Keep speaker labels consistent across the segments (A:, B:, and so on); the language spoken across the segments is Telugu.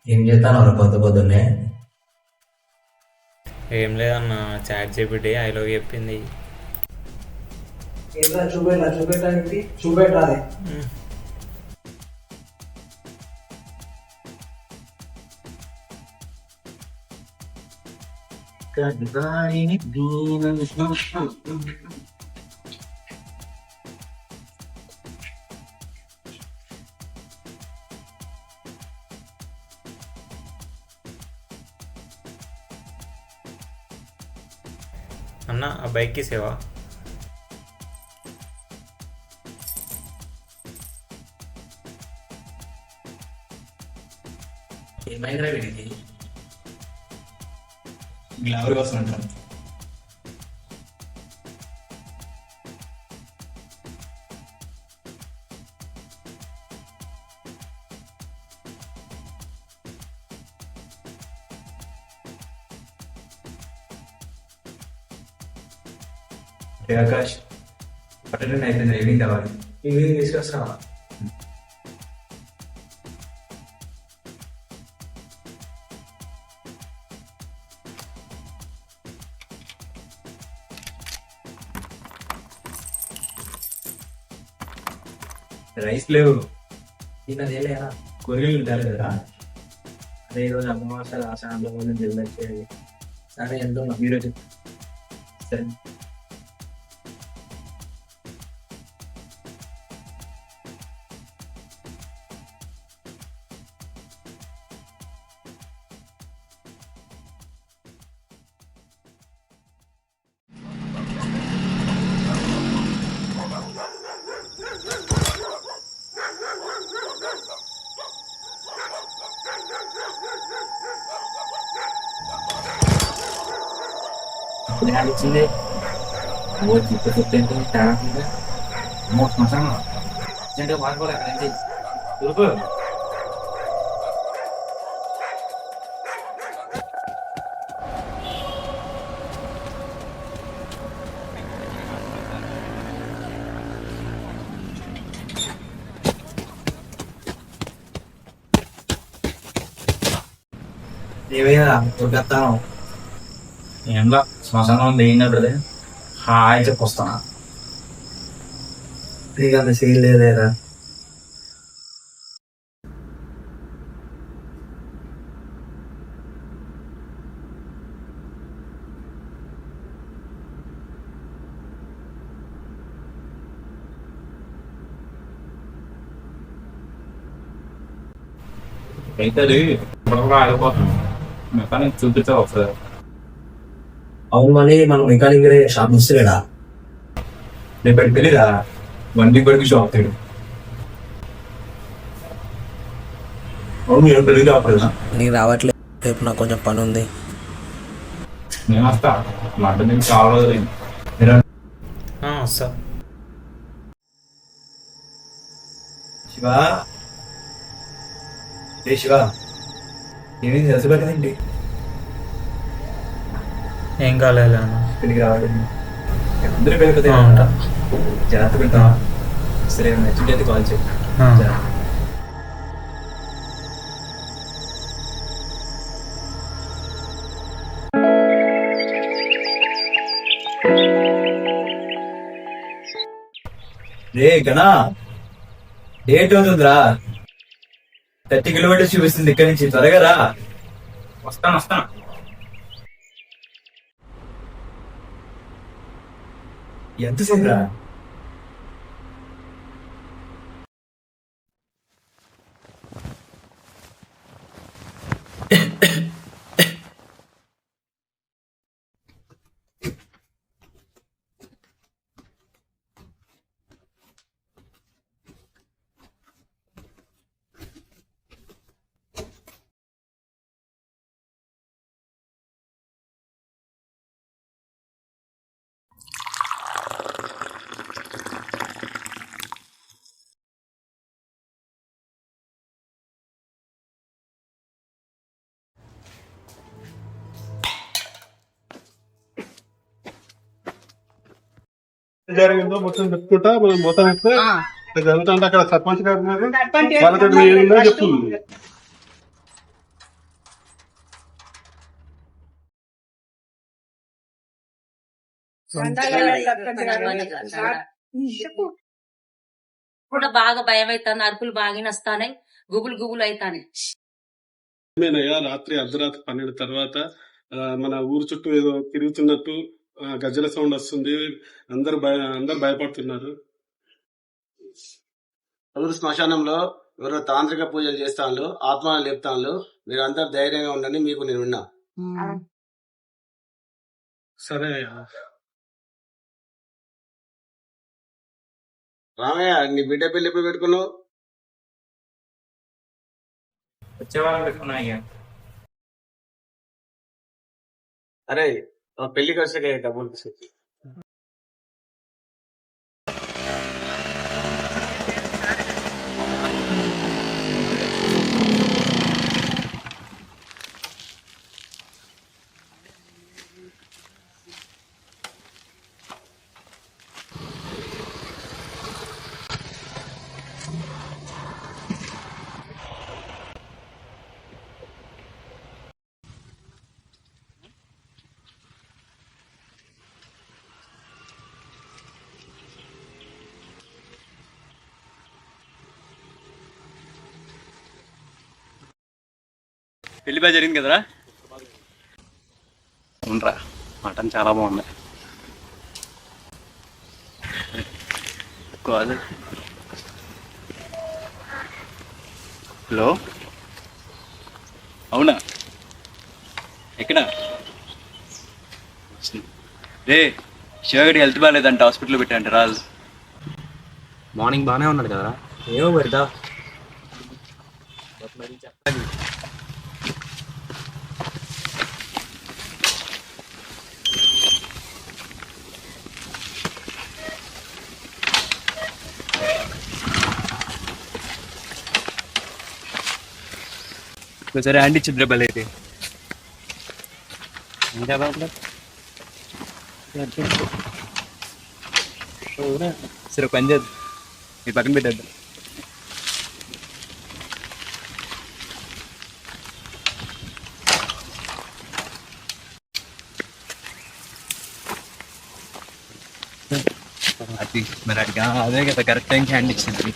A: ఏం చేస్తాను పొద్దు పొద్దున్నే?
B: ఏం లేదన్న, చాట్ జీపీటీ ఐ లవ్ చెప్పింది.
A: ఏంట్రా చూపెట్టడానికి చూపెట్టాలి.
B: అన్న ఆ బైక్కి సేవా.
A: ఏమైందిరా వీడికి?
C: గ్లామర్ కోసం అంటాను. ఆకాష్ అటెండ్ అయిపోయింది. ఈవినింగ్ కావాలి.
A: ఈవినింగ్ తీసుకొస్తావా?
C: రైస్ లేవు,
A: తిన్నదే లేదా?
C: కూరగాయలు ఉంటారు కదా.
A: అదే ఈరోజు అమావాస్య ఆశాంలో తెలియచేది. సరే వెళ్తున్నా.
C: ఈరోజు సరే.
A: ఇచ్చింది తేడా మోసం వాడుకోలే అక్కడ నుంచి దురుకు. ఏమైనా దొరికేస్తాను.
C: ఏంలా శ్మశానం ఉంది, ఏం కదా హాయ్ చెప్పొస్తానా.
A: నీకు అంత సీన్ లేదేరా.
C: అయితే త్వరగా ఆగిపోతుంది. మెకానిక్ చూపించా ఒకసారి.
A: అవును, మళ్ళీ మనం మెకానిక్ షాప్ వస్తలేడా?
C: రేపు తెలీదా వన్ వీక్ వరకు షాప్ తీయడు. అవును ఏం పెళ్ళి కావట్లేదా?
D: నీకు రావట్లేదు, రేపు నాకు కొంచెం పని ఉంది.
C: నేను వస్తా, మాట నీకు కావాలి.
B: వస్తా.
A: శివ, ఏ శివ, ఏమైంది? తెలిసిపెట్టదండి.
B: ఏం కాలేదు అన్న.
A: పెళ్ళికి రావడం అందరూ పెళ్ళిపోతే
B: ఉంటా.
A: జాగ్రత్త పెడతా. సరే నచ్చింది అయితే కాల్ చేయి. జాగ్రత్త. రే గణా, డేట్ అవుతుందిరా. 30 కిలోమీటర్స్ చూపిస్తుంది ఇక్కడి నుంచి. త్వరగా రా.
C: వస్తాను.
A: ఎంతసేపు రా?
E: జరిగిందో మొత్తం చెప్పుకుంటా మనం మొత్తం ఇస్తే జరుగుతుంటే అక్కడ సర్పంచ్ గారు ఉన్నారు. వాళ్ళతో ఏందో చెప్తుంది.
F: కూడా బాగా భయం అవుతాను, అరుపులు బాగా వస్తాయి, గుబులు గుబులు అవుతాయి.
E: ఏమేనయ్యా రాత్రి అర్ధరాత్రి 12 తర్వాత మన ఊరు చుట్టూ ఏదో తిరుగుతున్నట్టు గజ్జల సౌండ్ వస్తుంది. అందరు భయపడుతున్నారు.
G: ఊరు శ్మశానంలో ఎవరో తాంత్రిక పూజలు చేస్తాను, ఆత్మలు లేపుతాను. మీరు అందరు ధైర్యంగా ఉండండి, మీకు నేను ఉన్నా.
E: సరే అయ్యా.
G: రామయ్య, నీ బిడ్డ పెళ్లి ఎప్పుడు పెట్టుకున్నావు?
C: వచ్చేవాళ్ళం పెట్టుకున్నా అయ్యా.
G: అరే, ఆ పెళ్లికి వచ్చాక డబ్బులు తీసుకొచ్చి.
H: పెళ్లి బాగా జరిగింది కదరా? అవునరా, మటన్ చాలా బాగుంది. కాదు, హలో, అవునా? ఎక్కడ? రే, శివగడి హెల్త్ బాగాలేదంట, హాస్పిటల్లో పెట్టాంట, రాదు.
C: మార్నింగ్ బాగానే ఉన్నాడు కదరా?
A: ఏమో పెడతా.
H: సరే ఆంటీ చిద్రబల్ అయితే సరే పని చేద్దాం, మీ పక్కన పెట్టేద్దాం. అది మరి అడిగా అదే కదా కరెక్ట్ టైంకి హ్యాండ్ ఇచ్చింది.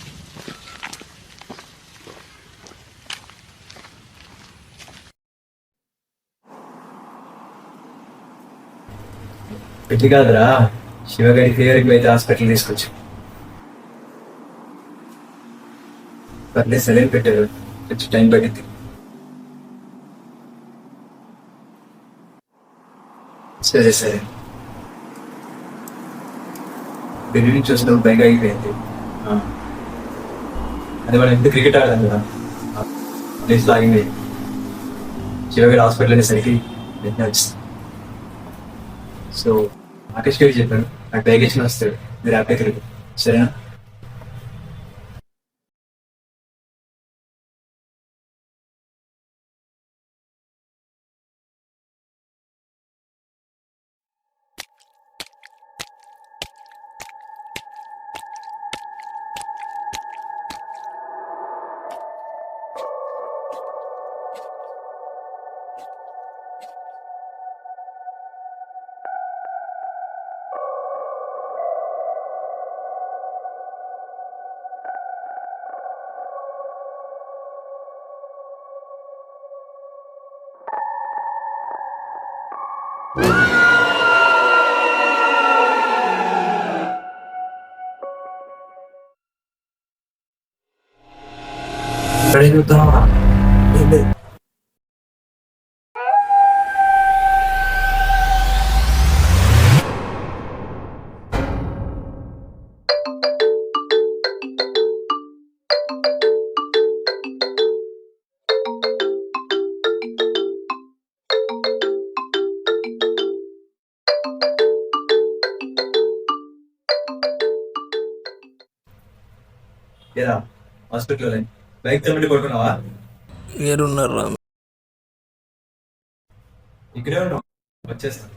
A: పెళ్లి కాదురా, శివగారి ఫీవర్కి అయితే హాస్పిటల్ తీసుకొచ్చు. పర్లేదు, సెలవు పెట్టారు, కొంచెం టైం పట్టింది. సరే సరే. ఢిల్లీ నుంచి వచ్చినప్పుడు భయంగా అయిపోయింది. అది మనం ఎంత క్రికెట్ ఆడదాం కదా, ప్లేస్ లాగింది. శివగారి హాస్పిటల్ అనేసరికి వెంటనే వచ్చింది. సో ఆకాష్ గారికి చెప్పాను, నాకు ప్యాకేజ్ వస్తాడు, మీరు అప్లై తిరుగు, సరేనా? చూద్దామా? ఏరా హాస్పిటల్ బైక్ తమ్మిడి పడుకున్నావా?
D: ఏడున్నారు రా?
A: ఇక్కడే ఉన్నావు, వచ్చేస్తా.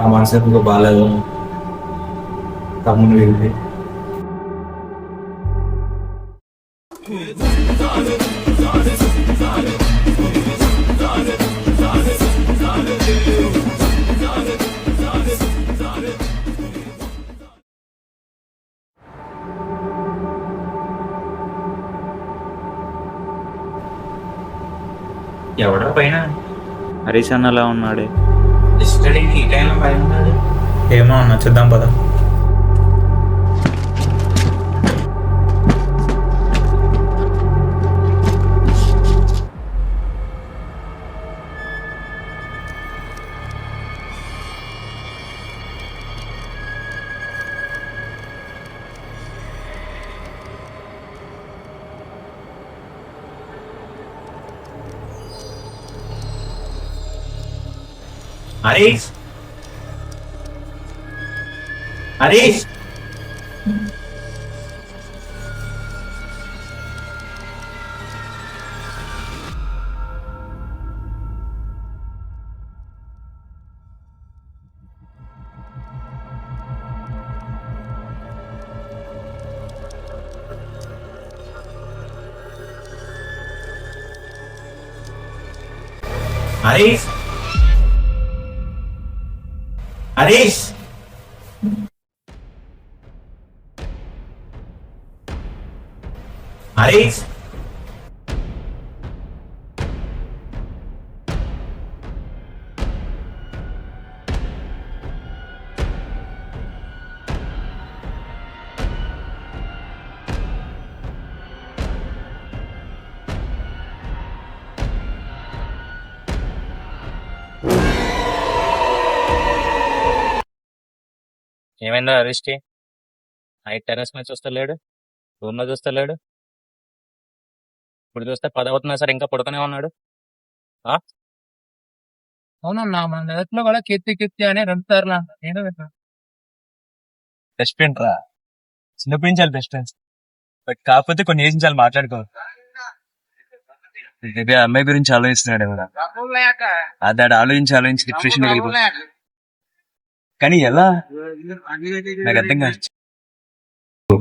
A: ఆ మనసు ఇంకో బాగాలేదు, తమ్ముడు వెళ్ళి
C: ఎవడో పైన
H: హరీష్ అన్నలా ఉన్నాడే.
C: ఈ టైంలో పైన ఉన్నాడు.
B: ఏమో అన్న చూద్దాం పద.
C: హరీష్ హరీష్ హరీష్ హరీష్ హరీష్
H: ఏమైందా హరీష్కి? నైట్ టెర్రస్ మీద చూస్తలేడు, రూమ్ లో చూస్తలేడు. ఇప్పుడు చూస్తే 10 అవుతున్నా సరే ఇంకా పడుకునే ఉన్నాడు.
I: అవునన్నా మన నెలట్లో కూడా కీర్తి అని 2 సార్లు నేను
H: బెస్ట్ ఫ్రెండ్ రా, చిన్నప్పటి నుంచి బెస్ట్ ఫ్రెండ్స్. బట్ కాకపోతే కొన్ని ఏజ్ నుంచి మాట్లాడుకో. మేబీ ఆ అమ్మాయి గురించి ఆలోచిస్తున్నాడు ఎవరా, అది ఆలోచించి డిప్రెషన్ వెళ్ళిపోతాడు. కానీ ఎలా నాకు అర్థం కాదు.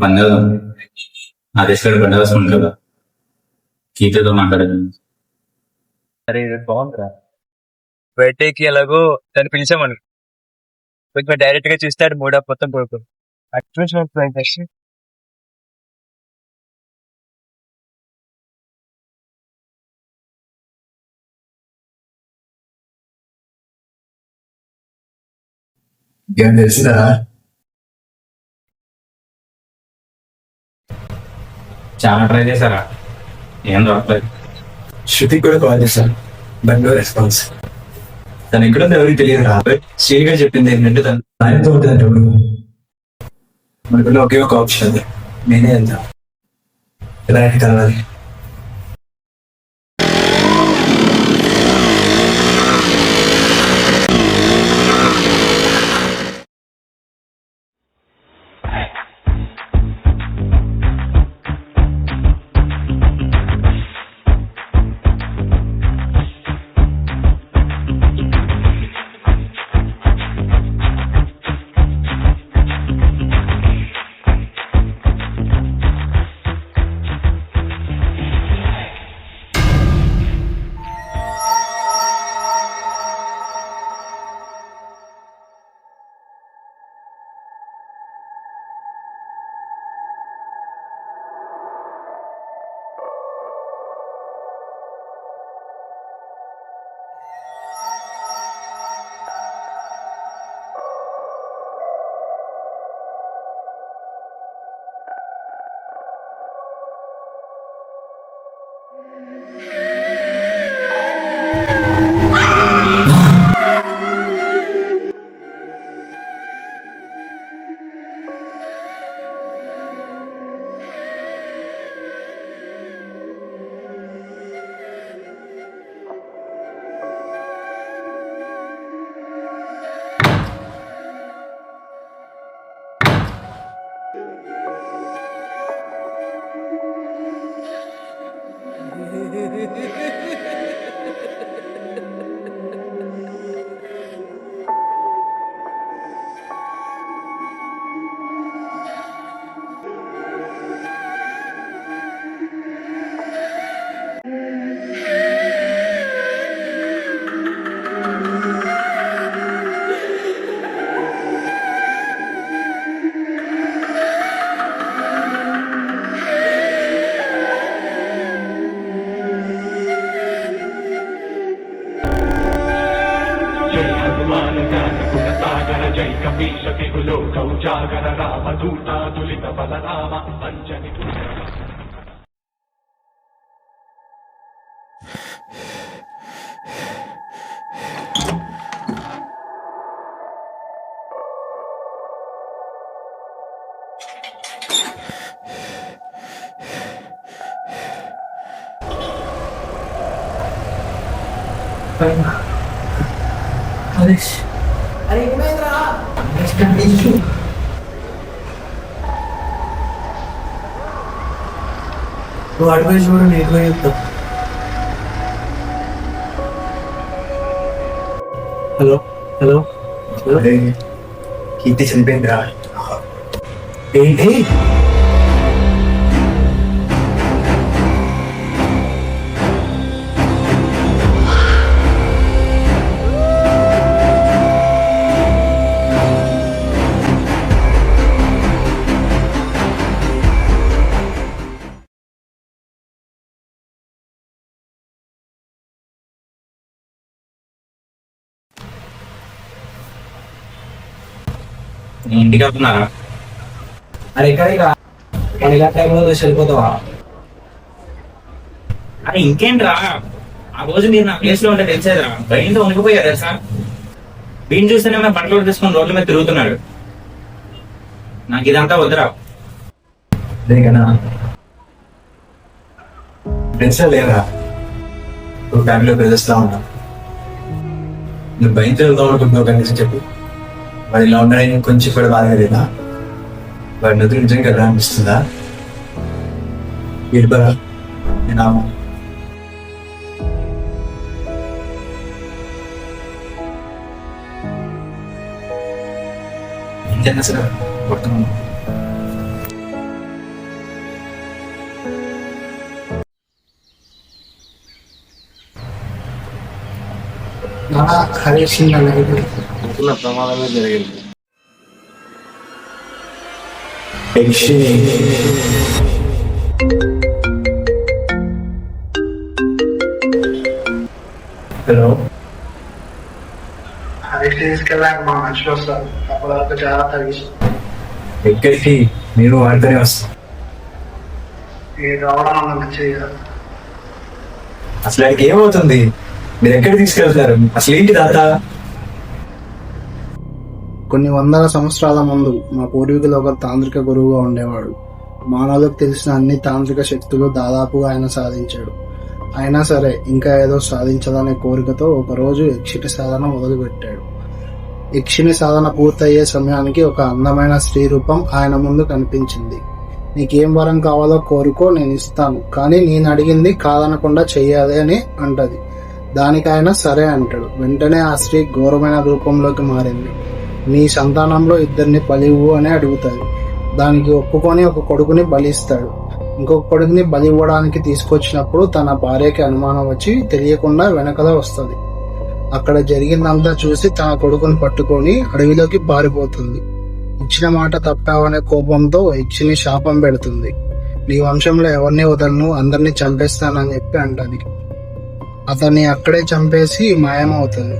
C: పండుగ ఆదేశాలు పండుగ వస్తుంది కదా, గీతతో మాట్లాడదు.
H: అరే బాగుందిరా, బర్త్డేకి ఎలాగో దాన్ని పిలిచామను కొంచెం డైరెక్ట్ గా చూస్తాడు మూడా మొత్తం కొడుకు అట్రాక్షన్.
A: ఏం తెలిసిందా?
C: చాలా ట్రై చేశారా, ఏం దొరకలేదు.
A: శృతికి కూడా కాల్ చేశాను, బట్ నో రెస్పాన్స్. తను ఎక్కడుందో ఎవరికి తెలియదు రా. శ్రీగా చెప్పింది ఏంటంటే తను ఆయనతో ఉంటుంది. మనకున్న ఒకే ఒక ఆప్షన్ అది, నేనే వెళ్తా. ఎలా అయినా కలవాలి. నువ్వు అడిపోయి చూడు నేను పోయి చెప్తావు. హలో హలో హలో కీర్తి చనిపోయిందిరా. ఏంటి
C: నీ ఇంటికి వెళ్తున్నారా?
A: అరే ఎక్కడికి ఇలా టైంలో వెళ్ళిపోతావా?
C: అరే ఇంకేంట్రా, ఆ రోజు మీరు నా ప్లేస్ లో ఉంటే తెలిసేదిరా. భయంతో ఉనికిపోయారు తెలుసా. వీడిని చూస్తేనే మేము బట్టలు తీసుకొని రోడ్ల మీద తిరుగుతున్నాడు. నాకు ఇదంతా వద్దురా.
A: దేనికన్నా ఫ్రెండ్స్ లేరా? నువ్వు ఫ్యామిలీలో ప్రదర్శిస్తా ఉన్నా. నువ్వు భయంతో వెళ్దాం అనుకుంటున్నావు కనీసం చెప్పు. వాడు ఇలా ఉండడానికి కొంచెం కూడా బాధగా లేదా? వాడి నదులు నిజంగా కదా అనిపిస్తుందా? ఇడ్బరా నేను ఇంకేనా సరే కొడుతున్నాను.
G: అనుకున్న ప్రమాదమే జరిగింది.
A: హలో ఎక్కడికి? నేను వాడితోనే వస్తా. అసలు ఆయనకి ఏమవుతుంది? మీరు ఎక్కడికి తీసుకెళ్తున్నారు? అసలు ఏంటి తాత?
J: కొన్ని వందల సంవత్సరాల ముందు మా పూర్వీకులు ఒక తాంత్రిక గురువుగా ఉండేవాడు. మానవులకు తెలిసిన అన్ని తాంత్రిక శక్తులు దాదాపుగా ఆయన సాధించాడు. అయినా సరే ఇంకా ఏదో సాధించాలనే కోరికతో ఒకరోజు యక్షిని సాధన మొదలుపెట్టాడు. యక్షిని సాధన పూర్తయ్యే సమయానికి ఒక అందమైన స్త్రీ రూపం ఆయన ముందు కనిపించింది. నీకేం వరం కావాలో కోరుకో, నేను ఇస్తాను, కానీ నేను అడిగింది కాదనకుండా చెయ్యాలి అని అంటది. దానికి ఆయన సరే అంటాడు. వెంటనే ఆ స్త్రీ ఘోరమైన రూపంలోకి మారింది. నీ సంతానంలో 2 బలివ్వు అని అడుగుతుంది. దానికి ఒప్పుకొని ఒక కొడుకుని బలిస్తాడు. ఇంకొక కొడుకుని బలి ఇవ్వడానికి తీసుకొచ్చినప్పుడు తన భార్యకి అనుమానం వచ్చి తెలియకుండా వెనకల వస్తుంది. అక్కడ జరిగిందంతా చూసి తన కొడుకుని పట్టుకొని అడవిలోకి పారిపోతుంది. ఇచ్చిన మాట తప్పావనే కోపంతో యక్షిని శాపం పెడుతుంది. నీ వంశంలో ఎవరిని వదలను, అందరినీ చంపేస్తానని చెప్పి అంటది. అతన్ని అక్కడే చంపేసి మాయమవుతుంది.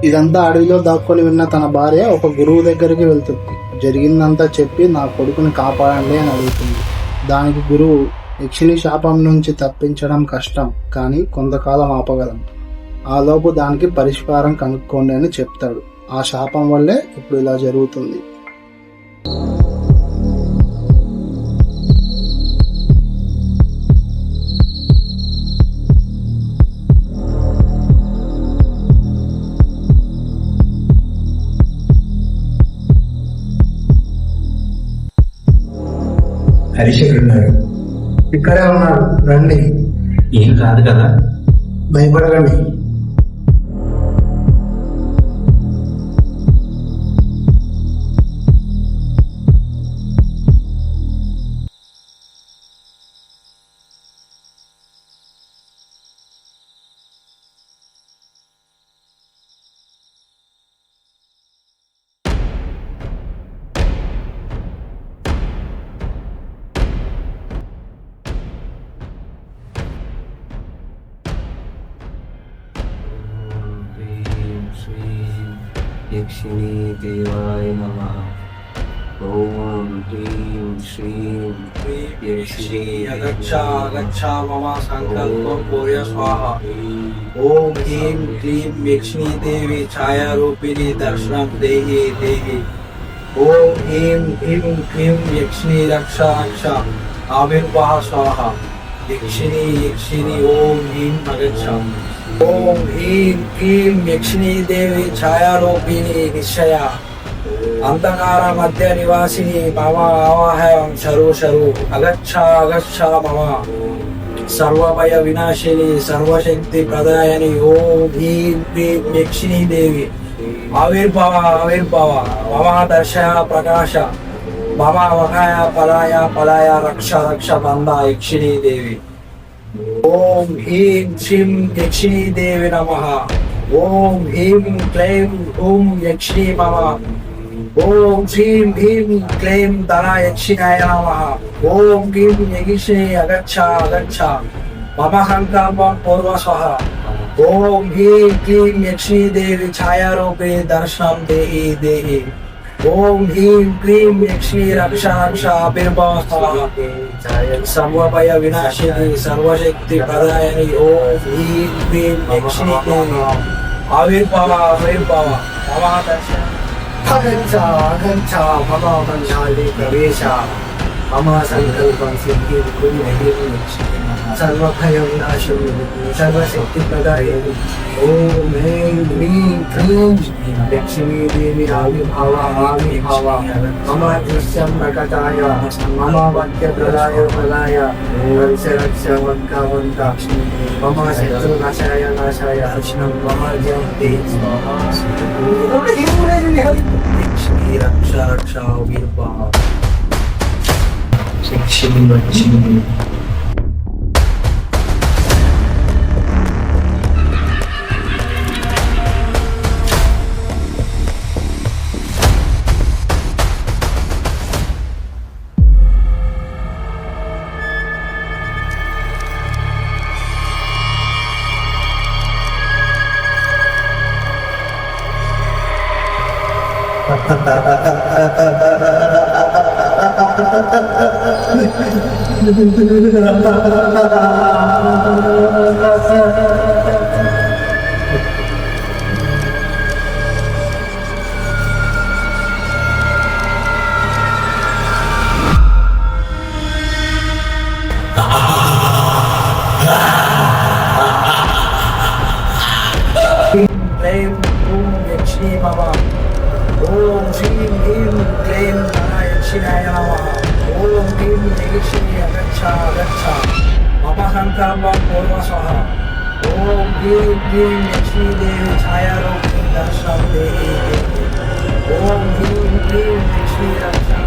J: ఇదంతా అడవిలో దాక్కొని విన్న తన భార్య ఒక గురువు దగ్గరికి వెళ్తుంది. జరిగిందంతా చెప్పి నా కొడుకుని కాపాడండి అని అడుగుతుంది. దానికి గురువు, యక్షిని శాపం నుంచి తప్పించడం కష్టం, కానీ కొంతకాలం ఆపగలం. ఆలోపు దానికి పరిష్కారం కనుక్కోండి అని చెప్తాడు. ఆ శాపం వల్లే ఇప్పుడు ఇలా జరుగుతుంది.
A: హరీష్ ఎక్కడున్నారు?
J: ఇక్కడే ఉన్నాడు, రండి.
C: ఏం కాదు కదా?
J: భయపడకండి.
H: యక్షిణీ దేవాయ నమః. ఓం హ్రీం శ్రీం యక్షిణీ
D: गच्छा मम संकल्पं पूर्य स्वाहा. ओम ह्रीं क्लीं यक्षिणी देवी छायारूपिणी दर्शनं देहि देहि. ओम ह्रीं क्लीं यक्षिणी रक्षा रक्षा आविर्भाव स्वाहा. यक्षिणी ओम ह्रीं अगच्छा. ओम ह्रीं क्लीं यक्षिणी देवी छायारूपिणी निश्चया अंधकार मध्य निवासिनी मम आवाहयं शरु अगच्छा मम सर्वभय विनाशिनी सर्वशक्ति प्रदायिनी. ओम ह्रीं क्लीं यक्षिणी देवी आविर्भव मम दर्शय प्रकाश मम वकाय पलाय रक्ष बंध यक्षिणी देवी. ओम ह्रीं श्रीं यक्षिणी देवी नमः. ओम ह्रीं क्लीं ओम यक्षिणी मम. ओम श्रीं ह्रीं क्लीं धना यक्षिणाय नमः. ओम क्लीं यक्षिणी अगच्छा मम संकल्पं पूर्व स्वाहा. ओम ह्रीं क्लीं यक्षिणी देवी छायारूपिणी दर्शनं देहि. ओम ह्रीं क्लीं यक्षिणी रक्षा आविर्भव स्वाहा. सर्वभय विनाशिनी सर्वशक्ति प्रदायिनी. ओम ह्रीं क्लीं यक्षिणी देवी आविर्भव मम दर्शनं अगच्छा मम मन्यालि प्रवेश मम संकल्पं सिद्धिं सर्वभय विनाशिनी सर्वशक्ति प्रदायिनी. ओम ह्रीं क्लीं यक्षिणी देवी आविर्भव मम दृश्यं प्रकटाय मम वाक्य प्रदाय रक्ष वन्त मम शत्रु नाशाय मम जयन्ति. यक्षिणी रक्षा आविर्भव यक्षिणी यक्षिणी मम. ओम श्रीं ह्रीं क्लीं यक्षिणाय नमः. ओम क्लीं यक्षिणी अगच्छा मम संकल्पं पूर्व स्वाहा. ओम ह्रीं क्लीं यक्षिणी देवी छायारूपिणी दर्शनं देहि. ओम ह्रीं क्लीं यक्षिणी रक्षा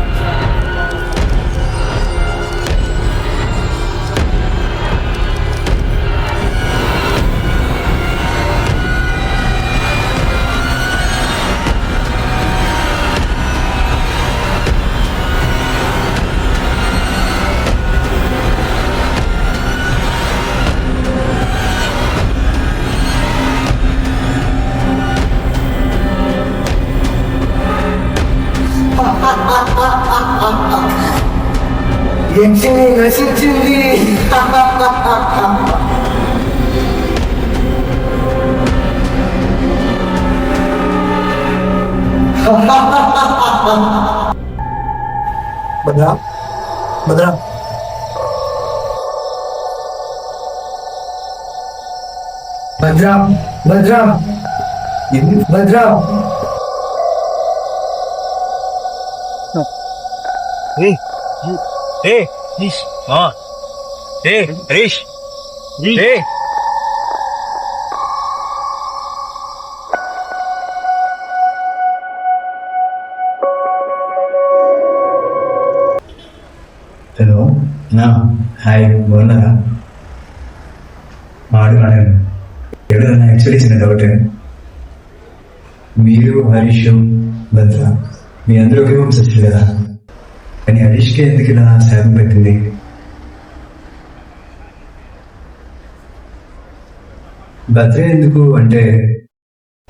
D: यक्षिणी नशिंచింది. భద్రా భద్రా భద్రా భద్రా భద్రా
A: హలో నా హాయ్ బాగున్నారా? మాట్లాడాను ఎవరైనా యాక్చువల్లీ చిన్న డౌట్. మీరు హరీష్ భద్ర మీ అందరూ ఒకే వంశస్థులు కదా, కానీ హరీష్కి ఎందుకు ఇలా శాపం పెట్టింది? భద్ర ఎందుకు అంటే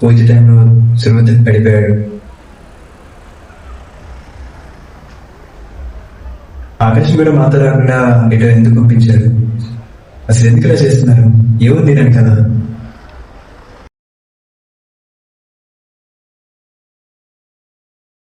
A: పూజ టైంలో సుమతి పడిపోయాడు. ఆకాశం కూడా మాతో రాకుండా ఇటు ఎందుకు పంపించారు? అసలు ఎందుకు ఇలా చేస్తున్నారు? ఏముంది నేను కదా.